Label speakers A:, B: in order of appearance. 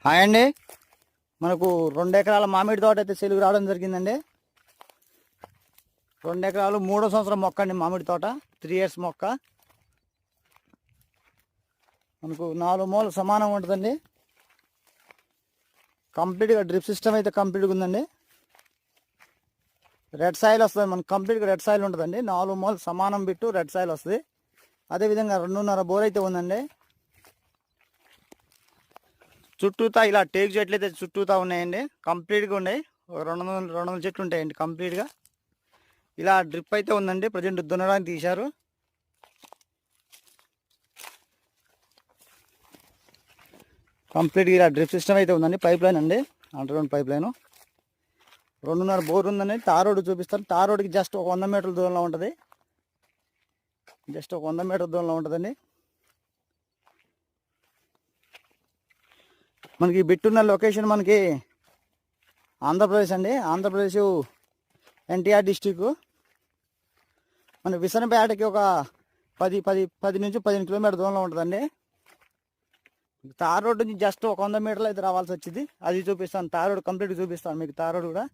A: Hi అండి. మనకు 2 ఎకరాల మామిడి తోట అయితే సెలుగు రావడం జరిగిందండి. 2 ఎకరాలు 3వ సంవత్సరం మొక్క అండి. మామిడి తోట 3 years మొక్క. మనకు 4 మూలలు సమానంగా ఉంటుందండి. కంప్లీట్గా డ్రిప్ సిస్టమ్ అయితే కంప్లీట్గా ఉందండి. రెడ్ సాయిల్ వస్తుంది మనకు, కంప్లీట్గా రెడ్ సాయిల్ ఉంటుందండి. 4 మూలలు సమానం బిట్టు రెడ్ సాయిల్ వస్తుంది. అదేవిధంగా 2.5 బోర్ అయితే ఉందండి. చుట్టూతా ఇలా టేకు చెట్లు అయితే చుట్టూతా ఉన్నాయండి. కంప్లీట్గా ఉన్నాయి. 200 చెట్లు ఉంటాయండి కంప్లీట్గా. ఇలా డ్రిప్ అయితే ఉందండి. ప్రజెంట్ దున్నడానికి తీశారు. కంప్లీట్గా ఇలా డ్రిప్ సిస్టమ్ అయితే ఉందండి. పైప్ లైన్ అండి, అండర్గ్రౌండ్ పైప్ లైన్. 2.5 బోర్ ఉందండి. తార్ రోడ్డు చూపిస్తారు. తార్ రోడ్డుకి జస్ట్ ఒక 100 మీటర్ల దూరంలో ఉంటుంది. జస్ట్ ఒక 100 మీటర్ల దూరంలో ఉంటుందండి. మనకి బిట్టున్న లొకేషన్ మనకి ఆంధ్రప్రదేశ్ అండి. ఆంధ్రప్రదేశ్ ఎన్టీఆర్ డిస్టిక్. మన విసనపేటకి ఒక 10 నుంచి 15 కిలోమీటర్ దూరంలో ఉంటుందండి. తార్ రోడ్డు నుంచి జస్ట్ ఒక 100 మీటర్లు అయితే రావాల్సి వచ్చింది. అది చూపిస్తాను. తార్ రోడ్ కంప్లీట్గా చూపిస్తాను మీకు. తార్ రోడ్ కూడా